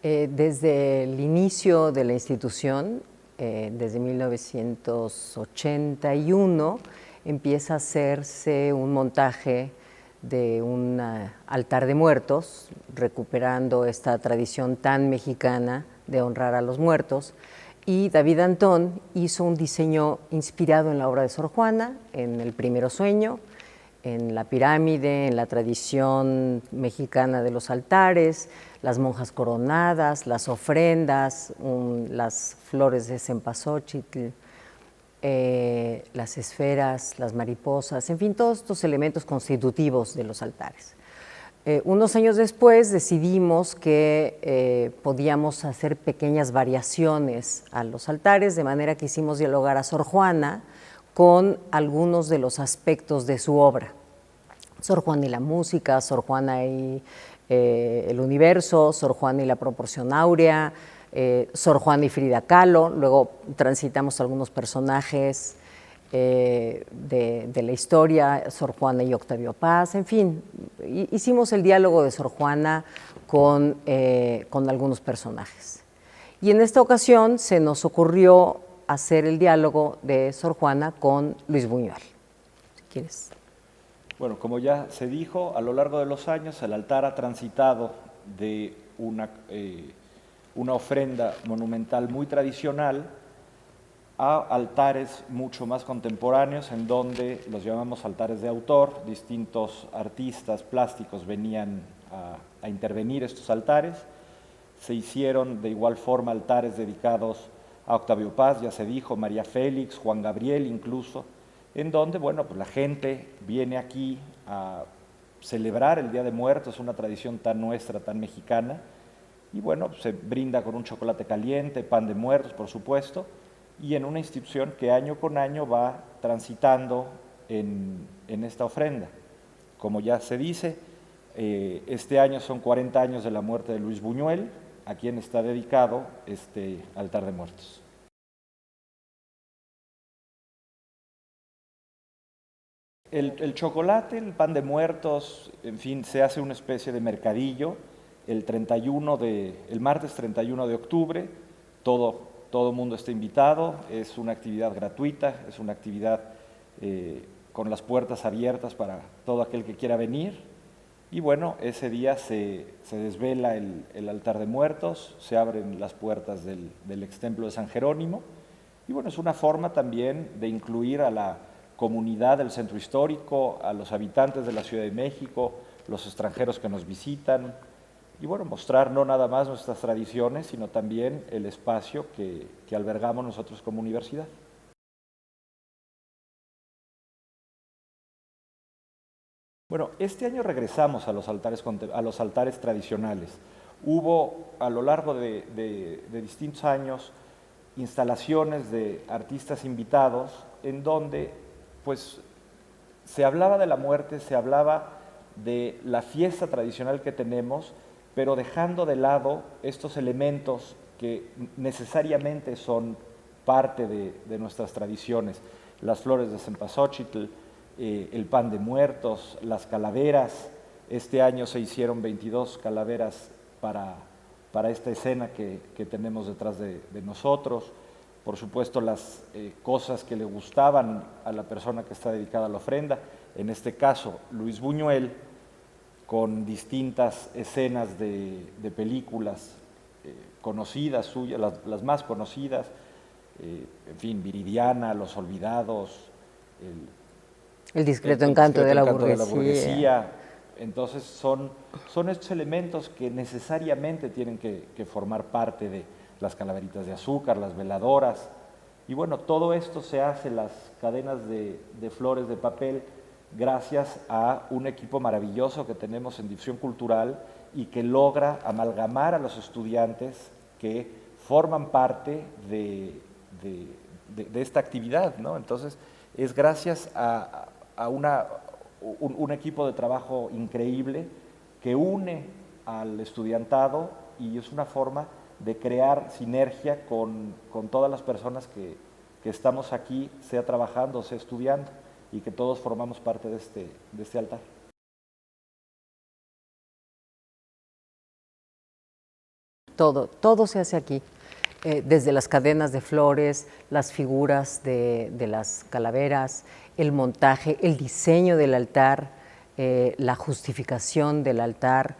Desde el inicio de la institución, desde 1981, empieza a hacerse un montaje de un altar de muertos, recuperando esta tradición tan mexicana de honrar a los muertos. Y David Antón hizo un diseño inspirado en la obra de Sor Juana, en El Primero Sueño, en la pirámide, en la tradición mexicana de los altares, las monjas coronadas, las ofrendas, las flores de cempasúchil, las esferas, las mariposas, en fin, todos estos elementos constitutivos de los altares. Unos años después decidimos que podíamos hacer pequeñas variaciones a los altares, de manera que hicimos dialogar a Sor Juana con algunos de los aspectos de su obra. Sor Juana y la música, Sor Juana y el universo, Sor Juana y la proporción áurea, Sor Juana y Frida Kahlo. Luego transitamos algunos personajes de la historia, Sor Juana y Octavio Paz, en fin, hicimos el diálogo de Sor Juana con algunos personajes. Y en esta ocasión se nos ocurrió hacer el diálogo de Sor Juana con Luis Buñuel. Si quieres. Bueno, como ya se dijo, a lo largo de los años el altar ha transitado de una ofrenda monumental muy tradicional a altares mucho más contemporáneos, en donde los llamamos altares de autor. Distintos artistas plásticos venían a intervenir estos altares. Se hicieron de igual forma altares dedicados a Octavio Paz, ya se dijo, María Félix, Juan Gabriel incluso, en donde, bueno, pues la gente viene aquí a celebrar el Día de Muertos, una tradición tan nuestra, tan mexicana, y bueno, se brinda con un chocolate caliente, pan de muertos, por supuesto, y en una institución que año con año va transitando en esta ofrenda. Como ya se dice, este año son 40 años de la muerte de Luis Buñuel, a quien está dedicado este altar de muertos. El chocolate, el pan de muertos, en fin, se hace una especie de mercadillo el martes 31 de octubre. Todo mundo está invitado, es una actividad gratuita, es una actividad con las puertas abiertas para todo aquel que quiera venir. Y bueno, ese día se desvela el altar de muertos, se abren las puertas del extemplo de San Jerónimo. Y bueno, es una forma también de incluir a la comunidad del centro histórico, a los habitantes de la Ciudad de México, los extranjeros que nos visitan, y bueno, mostrar no nada más nuestras tradiciones, sino también el espacio que albergamos nosotros como universidad. Bueno, este año regresamos a los altares tradicionales. Hubo a lo largo de distintos años instalaciones de artistas invitados en donde pues se hablaba de la muerte, se hablaba de la fiesta tradicional que tenemos, pero dejando de lado estos elementos que necesariamente son parte de nuestras tradiciones, las flores de cempasúchil, el pan de muertos, las calaveras. Este año se hicieron 22 calaveras para esta escena que tenemos detrás de nosotros. Por supuesto, las cosas que le gustaban a la persona que está dedicada a la ofrenda, en este caso Luis Buñuel, con distintas escenas de películas conocidas suyas, las más conocidas, en fin, Viridiana, Los Olvidados, el discreto encanto de la burguesía. Entonces son estos elementos que necesariamente tienen que formar parte de las calaveritas de azúcar, las veladoras, y bueno, todo esto se hace, las cadenas de flores de papel, gracias a un equipo maravilloso que tenemos en Difusión Cultural y que logra amalgamar a los estudiantes que forman parte de esta actividad, ¿no? Entonces, es gracias a un equipo de trabajo increíble que une al estudiantado y es una forma de crear sinergia con todas las personas que estamos aquí, sea trabajando, sea estudiando, y que todos formamos parte de este altar. todo se hace aquí. Desde las cadenas de flores, las figuras de las calaveras, el montaje, el diseño del altar, la justificación del altar,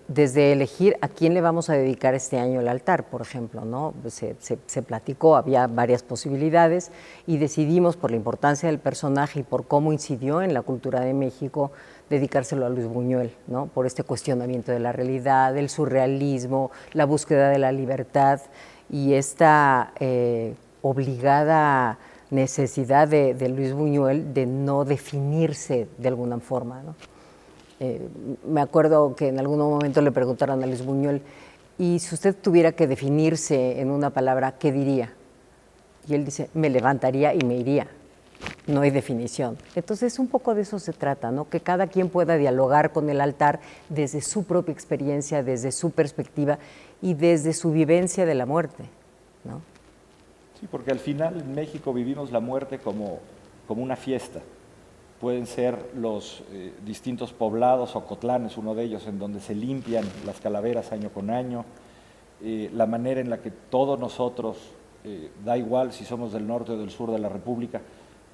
desde elegir a quién le vamos a dedicar este año el altar, por ejemplo, ¿no? Se platicó, había varias posibilidades y decidimos, por la importancia del personaje y por cómo incidió en la cultura de México, dedicárselo a Luis Buñuel, ¿no? Por este cuestionamiento de la realidad, del surrealismo, la búsqueda de la libertad y esta obligada necesidad de Luis Buñuel de no definirse de alguna forma, ¿no? Me acuerdo que en algún momento le preguntaron a Luis Buñuel, y si usted tuviera que definirse en una palabra, ¿qué diría? Y él dice, me levantaría y me iría. No hay definición. Entonces, un poco de eso se trata, ¿no? Que cada quien pueda dialogar con el altar desde su propia experiencia, desde su perspectiva y desde su vivencia de la muerte, ¿no? Sí, porque al final en México vivimos la muerte como una fiesta. Pueden ser los distintos poblados o cotlanes, uno de ellos, en donde se limpian las calaveras año con año, la manera en la que todos nosotros, da igual si somos del norte o del sur de la República,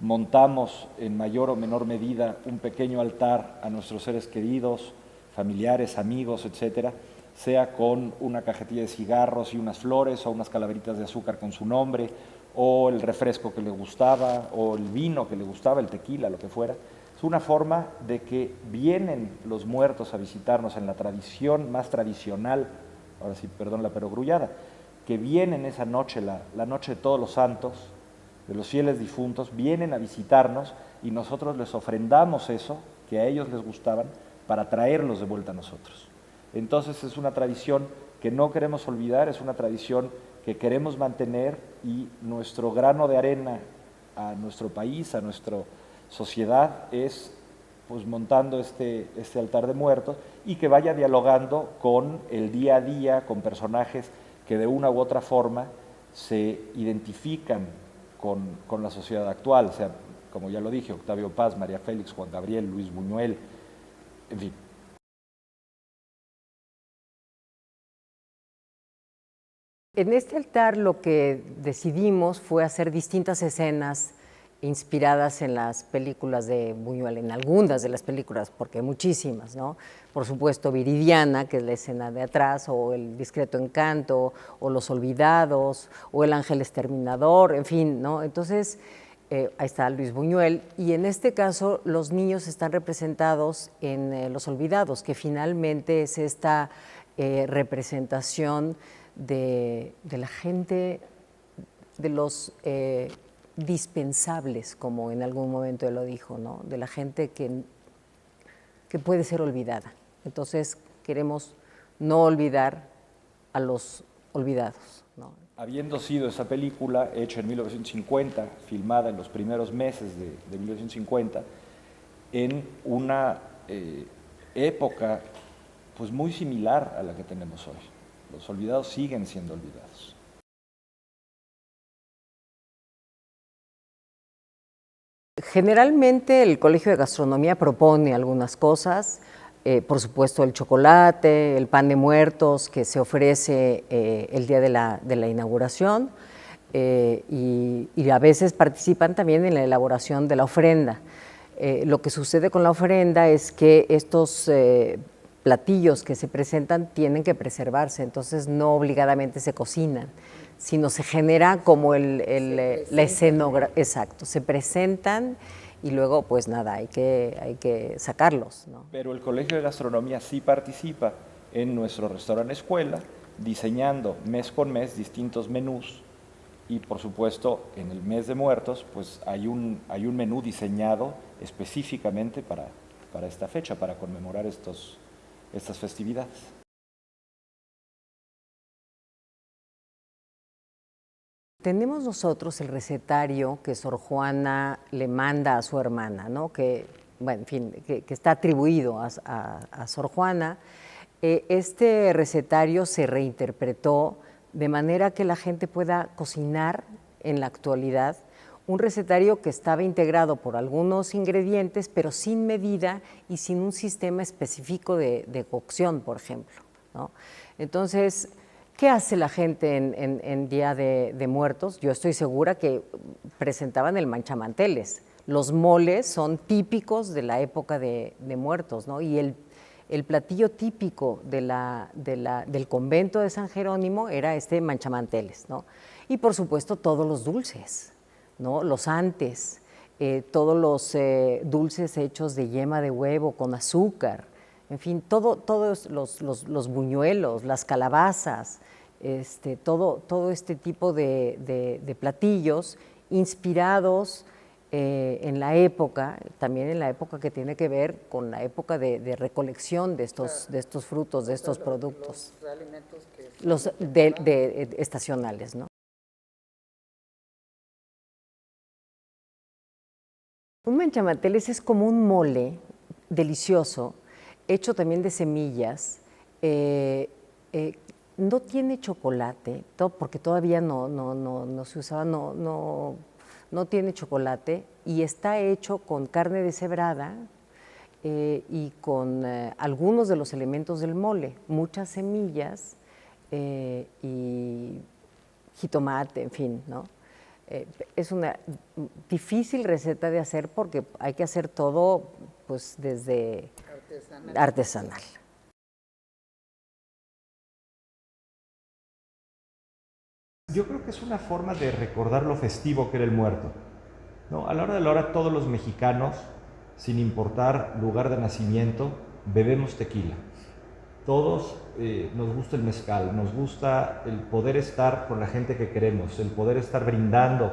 montamos en mayor o menor medida un pequeño altar a nuestros seres queridos, familiares, amigos, etcétera, sea con una cajetilla de cigarros y unas flores o unas calaveritas de azúcar con su nombre, o el refresco que le gustaba, o el vino que le gustaba, el tequila, lo que fuera. Es una forma de que vienen los muertos a visitarnos en la tradición más tradicional, ahora sí, perdón la perogrullada, que vienen esa noche, la noche de todos los santos, de los fieles difuntos, vienen a visitarnos y nosotros les ofrendamos eso que a ellos les gustaban para traerlos de vuelta a nosotros. Entonces es una tradición que no queremos olvidar, es una tradición que queremos mantener y nuestro grano de arena a nuestro país, a nuestra sociedad, es pues montando este altar de muertos y que vaya dialogando con el día a día, con personajes que de una u otra forma se identifican con la sociedad actual, o sea, como ya lo dije, Octavio Paz, María Félix, Juan Gabriel, Luis Buñuel, en fin. En este altar lo que decidimos fue hacer distintas escenas inspiradas en las películas de Buñuel, en algunas de las películas, porque hay muchísimas, ¿no? Por supuesto, Viridiana, que es la escena de atrás, o El discreto encanto, o Los olvidados, o El ángel exterminador, en fin, ¿no? Entonces, ahí está Luis Buñuel, y en este caso los niños están representados en Los olvidados, que finalmente es esta representación de la gente, de los dispensables, como en algún momento él lo dijo, ¿no? De la gente que puede ser olvidada. Entonces queremos no olvidar a los olvidados, ¿no? Habiendo sido esa película hecha en 1950, filmada en los primeros meses de 1950, en una época pues muy similar a la que tenemos hoy. Los olvidados siguen siendo olvidados. Generalmente el Colegio de Gastronomía propone algunas cosas, por supuesto el chocolate, el pan de muertos que se ofrece el día de la inauguración y a veces participan también en la elaboración de la ofrenda. Lo que sucede con la ofrenda es que estos platillos que se presentan tienen que preservarse, entonces no obligadamente se cocinan, sino se genera como la escenografía, exacto, se presentan y luego pues nada, hay que sacarlos, ¿no? Pero el Colegio de Gastronomía sí participa en nuestro restaurante escuela, diseñando mes con mes distintos menús y por supuesto en el mes de muertos pues hay un menú diseñado específicamente para esta fecha, para conmemorar estas festividades. Tenemos nosotros el recetario que Sor Juana le manda a su hermana, ¿no? Que, bueno, en fin, que está atribuido a Sor Juana. Este recetario se reinterpretó de manera que la gente pueda cocinar en la actualidad un recetario que estaba integrado por algunos ingredientes, pero sin medida y sin un sistema específico de cocción, por ejemplo, ¿no? Entonces, ¿Qué hace la gente en Día de Muertos? Yo estoy segura que presentaban el manchamanteles. Los moles son típicos de la época de muertos, ¿no? Y el platillo típico del convento de San Jerónimo era este manchamanteles, ¿no? Y por supuesto todos los dulces, ¿no? Los antes, todos los dulces hechos de yema de huevo con azúcar, en fin, todos los buñuelos, las calabazas, todo este tipo de platillos inspirados en la época, también en la época que tiene que ver con la época de recolección de estos frutos, de estos productos. Los alimentos que los estacionales, ¿no? Un manchamanteles es como un mole delicioso, hecho también de semillas. No tiene chocolate, porque todavía no se usaba, no tiene chocolate, y está hecho con carne deshebrada y con algunos de los elementos del mole, muchas semillas y jitomate, en fin, ¿no? Es una difícil receta de hacer porque hay que hacer todo pues desde artesanal. Yo creo que es una forma de recordar lo festivo que era el muerto, ¿no? A la hora de la hora todos los mexicanos, sin importar lugar de nacimiento, bebemos tequila. Todos nos gusta el mezcal, nos gusta el poder estar con la gente que queremos, el poder estar brindando,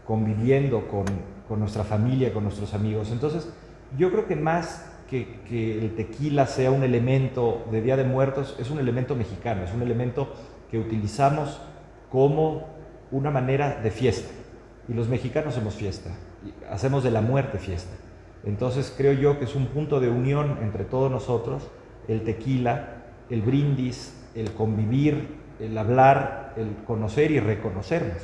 conviviendo con nuestra familia, con nuestros amigos. Entonces, yo creo que más que el tequila sea un elemento de Día de Muertos, es un elemento mexicano, es un elemento que utilizamos como una manera de fiesta. Y los mexicanos hacemos fiesta, hacemos de la muerte fiesta. Entonces, creo yo que es un punto de unión entre todos nosotros, el tequila, el brindis, el convivir, el hablar, el conocer y reconocernos.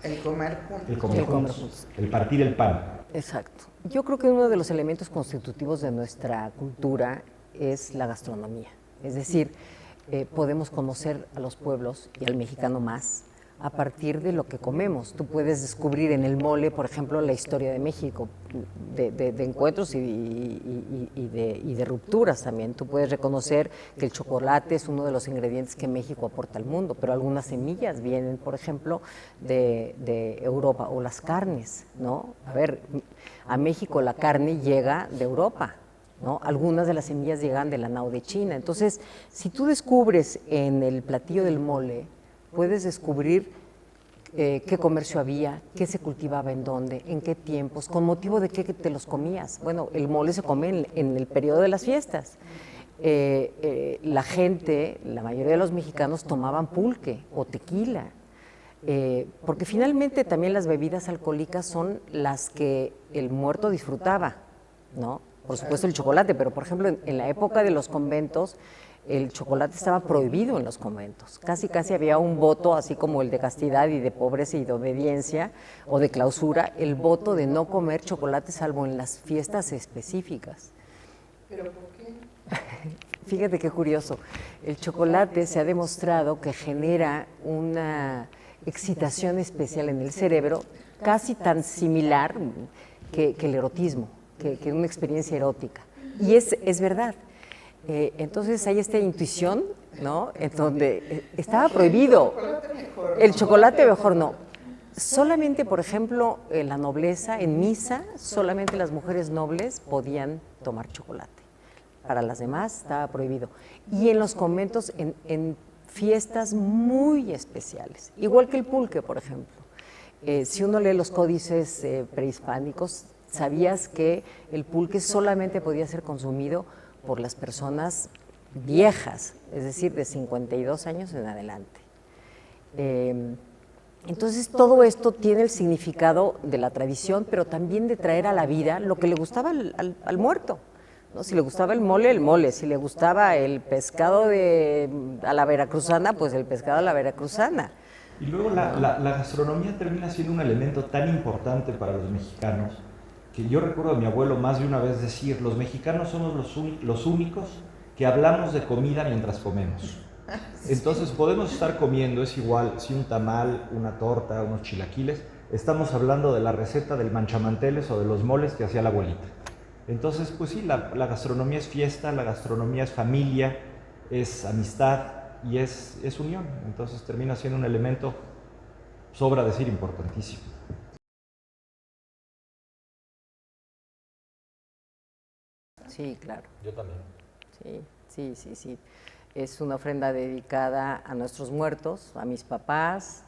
el comer juntos. El comer juntos, el partir el pan. Exacto. Yo creo que uno de los elementos constitutivos de nuestra cultura es la gastronomía. Es decir, podemos conocer a los pueblos y al mexicano más a partir de lo que comemos. Tú puedes descubrir en el mole, por ejemplo, la historia de México, de encuentros y de rupturas también. Tú puedes reconocer que el chocolate es uno de los ingredientes que México aporta al mundo, pero algunas semillas vienen, por ejemplo, de Europa, o las carnes, ¿no? A ver, a México la carne llega de Europa, ¿no? Algunas de las semillas llegan de la nao de China. Entonces, si tú descubres en el platillo del mole, puedes descubrir qué comercio había, qué se cultivaba en dónde, en qué tiempos, con motivo de qué te los comías. Bueno, el mole se come en el periodo de las fiestas. La gente, la mayoría de los mexicanos tomaban pulque o tequila, porque finalmente también las bebidas alcohólicas son las que el muerto disfrutaba, ¿no? Por supuesto el chocolate, pero por ejemplo en la época de los conventos, el chocolate estaba prohibido en los conventos. Casi había un voto, así como el de castidad y de pobreza y de obediencia o de clausura, el voto de no comer chocolate salvo en las fiestas específicas. ¿Pero por qué? Fíjate qué curioso. El chocolate se ha demostrado que genera una excitación especial en el cerebro, casi tan similar que el erotismo, que una experiencia erótica. Y es verdad. Entonces hay esta intuición, ¿no? En donde estaba prohibido. El chocolate mejor no. Solamente, por ejemplo, en la nobleza, en misa, solamente las mujeres nobles podían tomar chocolate. Para las demás estaba prohibido. Y en los conventos, en fiestas muy especiales, igual que el pulque, por ejemplo. Si uno lee los códices prehispánicos, sabías que el pulque solamente podía ser consumido por las personas viejas, es decir, de 52 años en adelante. Entonces, todo esto tiene el significado de la tradición, pero también de traer a la vida lo que le gustaba al muerto, ¿no? Si le gustaba el mole, si le gustaba el pescado a la veracruzana, pues el pescado a la veracruzana. Y luego la gastronomía termina siendo un elemento tan importante para los mexicanos, que yo recuerdo a mi abuelo más de una vez decir, los mexicanos somos los únicos que hablamos de comida mientras comemos. Entonces podemos estar comiendo, es igual, si un tamal, una torta, unos chilaquiles, estamos hablando de la receta del manchamanteles o de los moles que hacía la abuelita. Entonces, pues sí, la gastronomía es fiesta, la gastronomía es familia, es amistad y es unión. Entonces termina siendo un elemento, sobra decir, importantísimo. Sí, claro. Yo también. Sí. Es una ofrenda dedicada a nuestros muertos, a mis papás,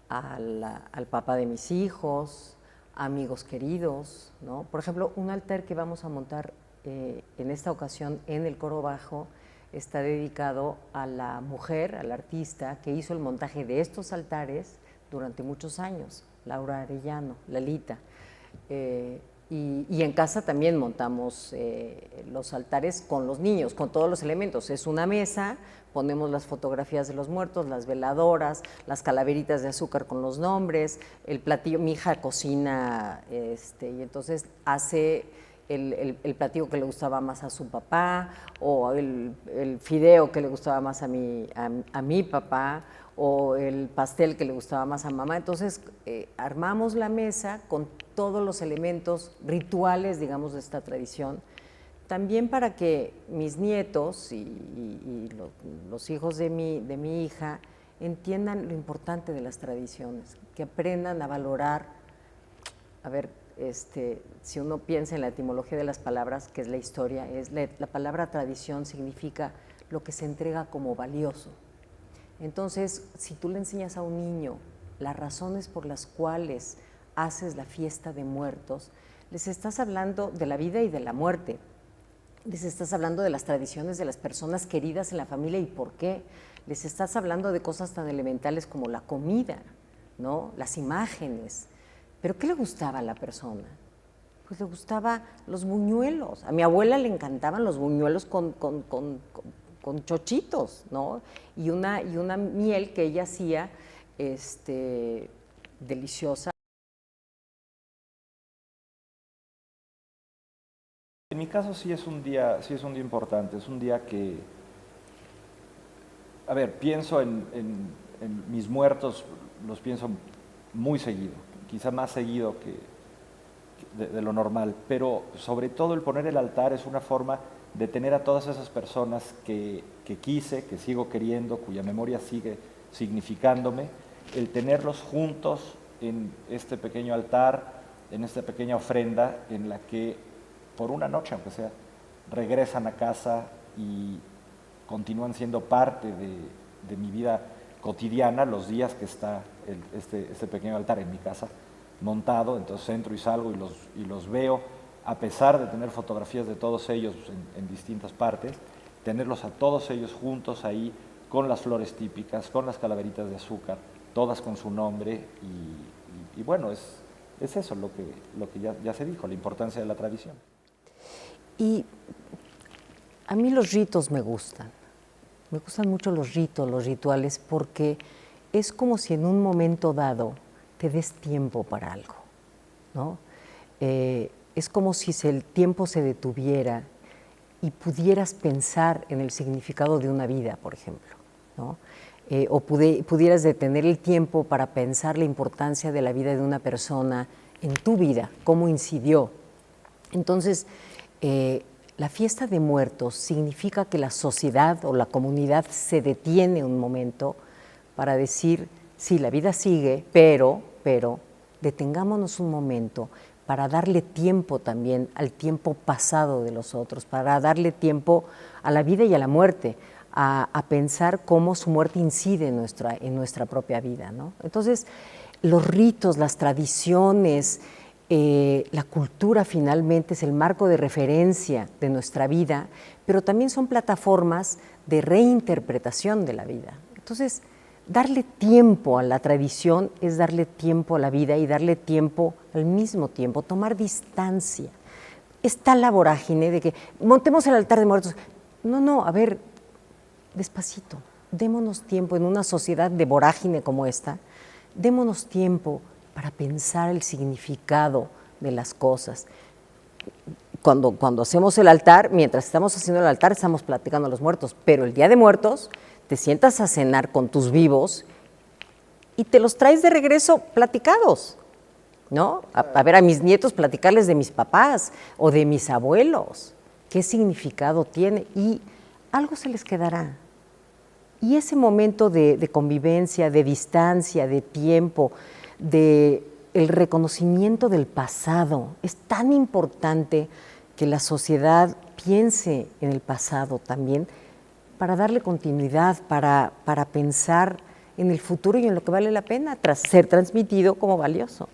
al papá de mis hijos, a amigos queridos, ¿no? Por ejemplo, un altar que vamos a montar en esta ocasión en el coro bajo está dedicado a la mujer, al artista que hizo el montaje de estos altares durante muchos años, Laura Arellano, Lalita. Y en casa también montamos los altares con los niños, con todos los elementos. Es una mesa, ponemos las fotografías de los muertos, las veladoras, las calaveritas de azúcar con los nombres, el platillo. Mi hija cocina y entonces hace el platillo que le gustaba más a su papá, o el fideo que le gustaba más a mi papá, o el pastel que le gustaba más a mamá. Entonces armamos la mesa con todos los elementos rituales, digamos, de esta tradición, también para que mis nietos y los hijos de mi hija entiendan lo importante de las tradiciones, que aprendan a valorar. A ver, si uno piensa en la etimología de las palabras, que es la historia, la palabra tradición significa lo que se entrega como valioso. Entonces, si tú le enseñas a un niño las razones por las cuales haces la fiesta de muertos, les estás hablando de la vida y de la muerte, les estás hablando de las tradiciones de las personas queridas en la familia y por qué, les estás hablando de cosas tan elementales como la comida, ¿no? Las imágenes. ¿Pero qué le gustaba a la persona? Pues le gustaban los buñuelos. A mi abuela le encantaban los buñuelos con chochitos, ¿no? Y una miel que ella hacía deliciosa. En mi caso sí es un día importante, es un día que, a ver, pienso en mis muertos, los pienso muy seguido, quizá más seguido de lo normal, pero sobre todo el poner el altar es una forma de tener a todas esas personas que quise, que sigo queriendo, cuya memoria sigue significándome, el tenerlos juntos en este pequeño altar, en esta pequeña ofrenda en la que por una noche, aunque sea, regresan a casa y continúan siendo parte de mi vida cotidiana los días que está este pequeño altar en mi casa montado. Entonces entro y salgo y los veo, a pesar de tener fotografías de todos ellos en distintas partes, tenerlos a todos ellos juntos ahí con las flores típicas, con las calaveritas de azúcar, todas con su nombre y bueno, es eso lo que ya se dijo, la importancia de la tradición. Y a mí los ritos me gustan mucho los ritos, los rituales, porque es como si en un momento dado te des tiempo para algo, ¿no? Es como si el tiempo se detuviera y pudieras pensar en el significado de una vida, por ejemplo, ¿no? O pudieras detener el tiempo para pensar la importancia de la vida de una persona en tu vida, cómo incidió. Entonces, la fiesta de muertos significa que la sociedad o la comunidad se detiene un momento para decir, sí, la vida sigue, pero detengámonos un momento para darle tiempo también al tiempo pasado de los otros, para darle tiempo a la vida y a la muerte, a pensar cómo su muerte incide en nuestra propia vida, ¿no? Entonces, los ritos, las tradiciones, la cultura finalmente es el marco de referencia de nuestra vida, pero también son plataformas de reinterpretación de la vida. Entonces, darle tiempo a la tradición es darle tiempo a la vida y darle tiempo al mismo tiempo, tomar distancia. Está la vorágine de que montemos el altar de muertos. No, a ver, despacito, démonos tiempo en una sociedad de vorágine como esta, démonos tiempo para pensar el significado de las cosas. Cuando hacemos el altar, mientras estamos haciendo el altar, estamos platicando a los muertos, pero el Día de Muertos te sientas a cenar con tus vivos y te los traes de regreso platicados, ¿no? A ver a mis nietos platicarles de mis papás o de mis abuelos, qué significado tiene y algo se les quedará. Y ese momento de convivencia, de distancia, de tiempo, de el reconocimiento del pasado, es tan importante que la sociedad piense en el pasado también para darle continuidad, para pensar en el futuro y en lo que vale la pena ser transmitido como valioso.